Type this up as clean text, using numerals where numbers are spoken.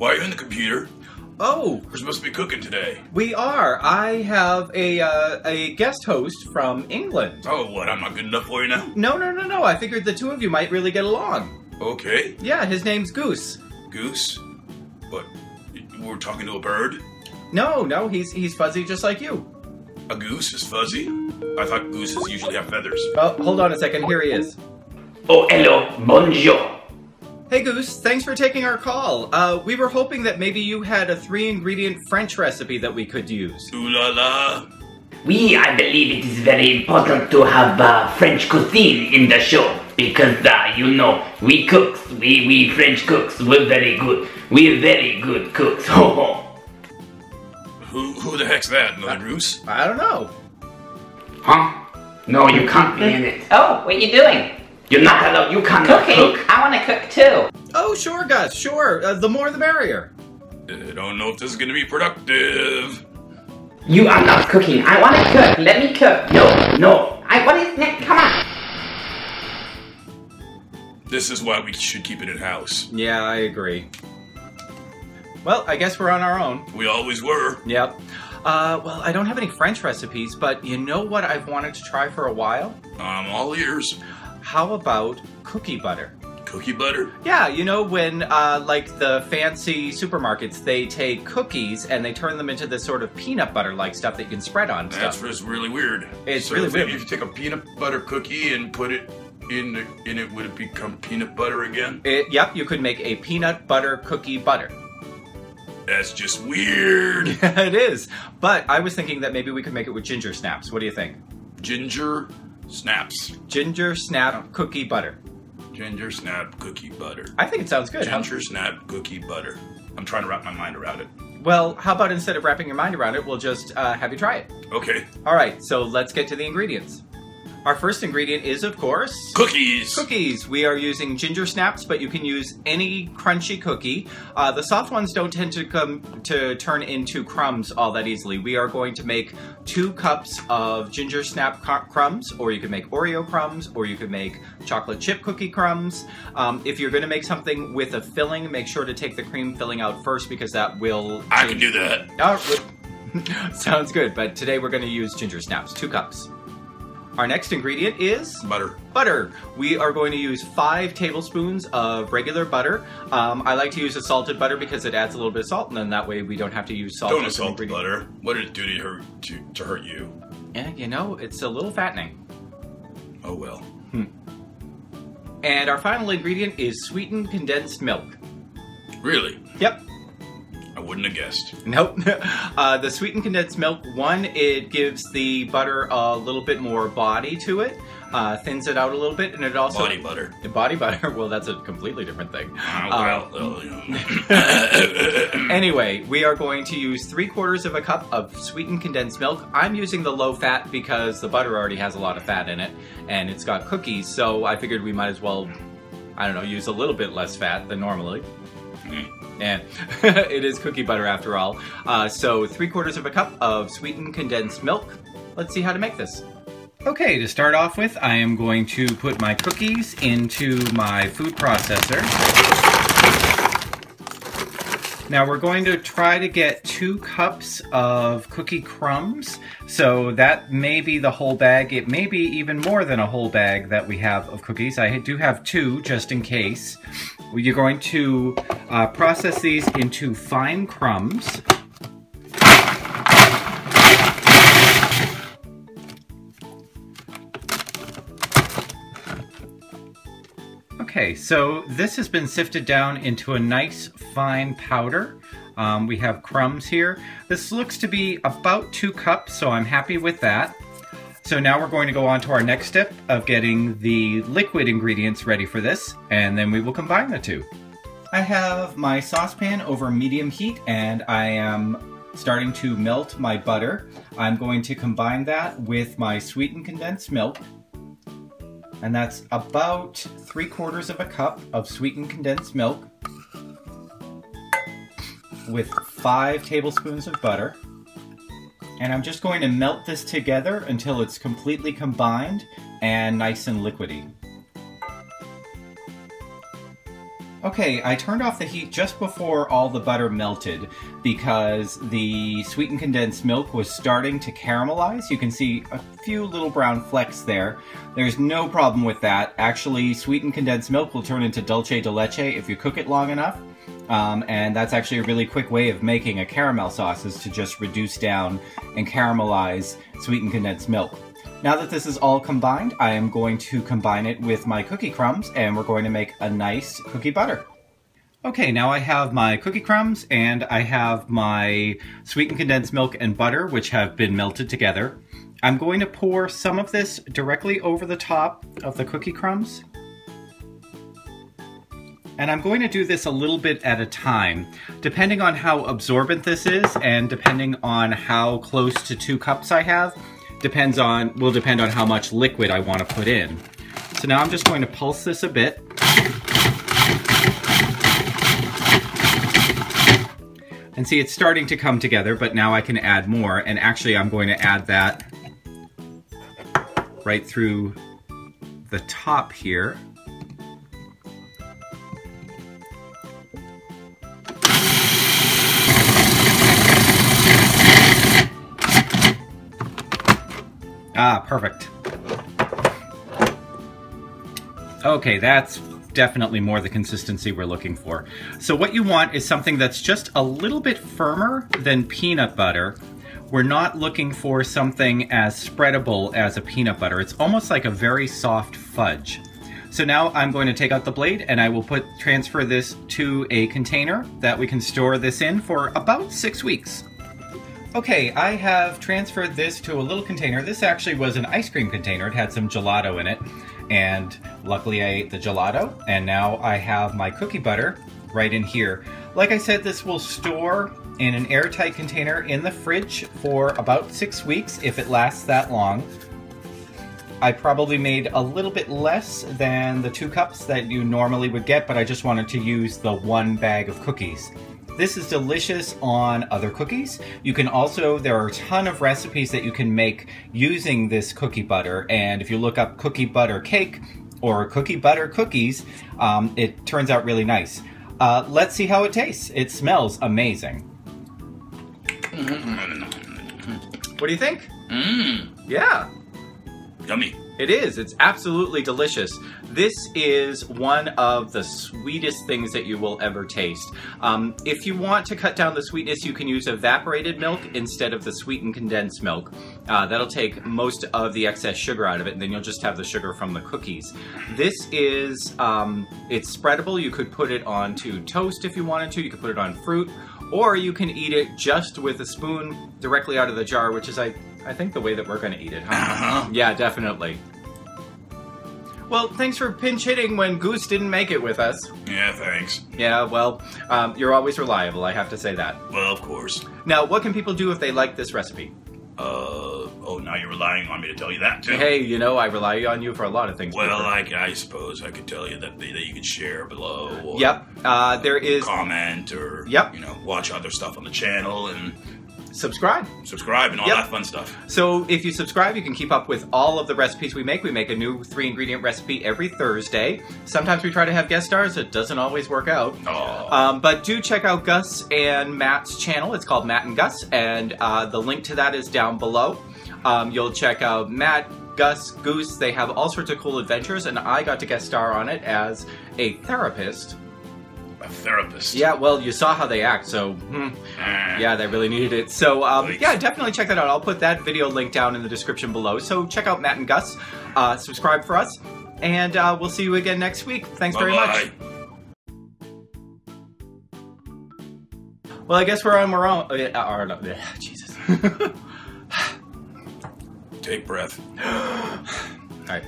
Why are you in the computer? Oh, We're supposed to be cooking today. we are. I have a guest host from England. Oh, what? I'm not good enough for you now? No. I figured the two of you might really get along. Okay. Yeah, his name's Goose. Goose? What? We're talking to a bird? No, he's fuzzy just like you. A goose is fuzzy? I thought gooses usually have feathers. Oh, hold on a second. Here he is. Oh, hello, bonjour. Hey, Goose. Thanks for taking our call. We were hoping that maybe you had a 3-ingredient French recipe that we could use. Ooh la la. Oui, I believe it is very important to have French cuisine in the show because, you know, we cooks, we French cooks, we're very good. We're very good cooks. Ho ho. Who the heck's that? Another goose? I don't know. Huh? No, you can't be in it. Oh, what you doing? You're not allowed. You can't Cooking? cook. I want to cook too. Oh, sure, Gus. Sure. The more the merrier. I don't know if this is gonna be productive. You are not cooking. I want to cook. Let me cook. No. What is it? Come on. This is why we should keep it in-house. Yeah, I agree. Well, I guess we're on our own. We always were. Yep. Well, I don't have any French recipes, but you know what I've wanted to try for a while? I'm all ears. How about cookie butter? Cookie butter? Yeah, you know when, like the fancy supermarkets, they take cookies and they turn them into this sort of peanut butter-like stuff that you can spread on That's stuff. just really weird. It's so really if weird. If you take a peanut butter cookie and put it in it, would it become peanut butter again? Yep, you could make a peanut butter cookie butter. That's just weird. It is. But I was thinking that maybe we could make it with ginger snaps. What do you think? Ginger snaps. Ginger snap cookie butter. Ginger snap cookie butter. I think it sounds good. Ginger snap cookie butter. I'm trying to wrap my mind around it. Well, how about instead of wrapping your mind around it, we'll just have you try it. Okay. All right, so let's get to the ingredients. Our first ingredient is, of course, cookies. Cookies. We are using ginger snaps, but you can use any crunchy cookie. The soft ones don't tend to turn into crumbs all that easily. We are going to make 2 cups of ginger snap crumbs, or you can make Oreo crumbs, or you could make chocolate chip cookie crumbs. If you're going to make something with a filling, make sure to take the cream filling out first because that will... I can do that. Sounds good, but today we're going to use ginger snaps, 2 cups. Our next ingredient is... butter. Butter. We are going to use 5 tablespoons of regular butter. I like to use a salted butter because it adds a little bit of salt, and then that way we don't have to use salt. Don't assault the butter. What did it do to hurt you? Yeah, you know, it's a little fattening. Oh well. And our final ingredient is sweetened condensed milk. Really? Yep. I wouldn't have guessed. Nope. The sweetened condensed milk, one, it gives the butter a little bit more body to it, thins it out a little bit, and it also... Body butter. Body butter? Well, that's a completely different thing. Anyway, we are going to use 3/4 of a cup of sweetened condensed milk. I'm using the low fat because the butter already has a lot of fat in it, and it's got cookies, so I figured we might as well, I don't know, use a little bit less fat than normally. And it is cookie butter after all. So 3/4 of a cup of sweetened condensed milk. Let's see how to make this. Okay, to start off with, I am going to put my cookies into my food processor. Now we're going to try to get 2 cups of cookie crumbs. So that may be the whole bag. It may be even more than a whole bag that we have of cookies. I do have 2 just in case. You're going to process these into fine crumbs. Okay, so this has been sifted down into a nice fine powder. We have crumbs here. This looks to be about 2 cups, so I'm happy with that. So now we're going to go on to our next step of getting the liquid ingredients ready for this, and then we will combine the 2. I have my saucepan over medium heat, and I am starting to melt my butter. I'm going to combine that with my sweetened condensed milk. And that's about 3/4 of a cup of sweetened condensed milk with 5 tablespoons of butter. And I'm just going to melt this together until it's completely combined and nice and liquidy. Okay, I turned off the heat just before all the butter melted because the sweetened condensed milk was starting to caramelize. You can see a few little brown flecks there. There's no problem with that. Actually, sweetened condensed milk will turn into dulce de leche if you cook it long enough. And that's actually a really quick way of making a caramel sauce, is to just reduce down and caramelize sweetened condensed milk. Now that this is all combined, I am going to combine it with my cookie crumbs, and we're going to make a nice cookie butter. Okay, now I have my cookie crumbs and I have my sweetened condensed milk and butter, which have been melted together. I'm going to pour some of this directly over the top of the cookie crumbs. And I'm going to do this a little bit at a time. Depending on how absorbent this is and depending on how close to 2 cups I have, will depend on how much liquid I want to put in. So now I'm just going to pulse this a bit. And see, it's starting to come together, but now I can add more. And actually, I'm going to add that right through the top here. Ah, perfect. Okay, that's definitely more the consistency we're looking for. So what you want is something that's just a little bit firmer than peanut butter. We're not looking for something as spreadable as a peanut butter. It's almost like a very soft fudge. So now I'm going to take out the blade and I will transfer this to a container that we can store this in for about 6 weeks. Okay, I have transferred this to a little container. This actually was an ice cream container. It had some gelato in it, and luckily I ate the gelato, and now I have my cookie butter right in here. Like I said, this will store in an airtight container in the fridge for about 6 weeks, if it lasts that long. I probably made a little bit less than the 2 cups that you normally would get, but I just wanted to use the 1 bag of cookies. This is delicious on other cookies. You can also, there are a ton of recipes that you can make using this cookie butter, and if you look up cookie butter cake or cookie butter cookies, it turns out really nice. Let's see how it tastes. It smells amazing. What do you think? Yeah. Yummy. It is. It's absolutely delicious. This is one of the sweetest things that you will ever taste. If you want to cut down the sweetness, you can use evaporated milk instead of the sweetened condensed milk. That'll take most of the excess sugar out of it, and then you'll just have the sugar from the cookies. This is, it's spreadable. You could put it onto toast if you wanted to. You could put it on fruit, or you can eat it just with a spoon directly out of the jar, which is, I think, the way that we're going to eat it, huh? Yeah, definitely. Well, thanks for pinch hitting when Goose didn't make it with us. Yeah, thanks. Yeah, well, you're always reliable, I have to say that. Well, of course. Now, what can people do if they like this recipe? Oh, now you're relying on me to tell you that, too? Hey, you know, I rely on you for a lot of things. Well, I suppose I could tell you that you could share below. Or yep, there is... comment, or, yep, you know, watch other stuff on the channel, and... Subscribe and all that fun stuff. So if you subscribe, you can keep up with all of the recipes we make. We make a new 3-ingredient recipe every Thursday. Sometimes we try to have guest stars. It doesn't always work out. But do check out Gus and Matt's channel. It's called Matt and Gus, and the link to that is down below. You'll check out Matt, Gus, Goose. They have all sorts of cool adventures, and I got to guest star on it as a therapist. A therapist. Yeah, well, you saw how they act, so yeah, they really needed it. So yeah, definitely check that out. I'll put that video link down in the description below. So check out Matt and Gus, subscribe for us, and we'll see you again next week. Thanks very much. Well, I guess we're on our own. Jesus. Take breath. All right.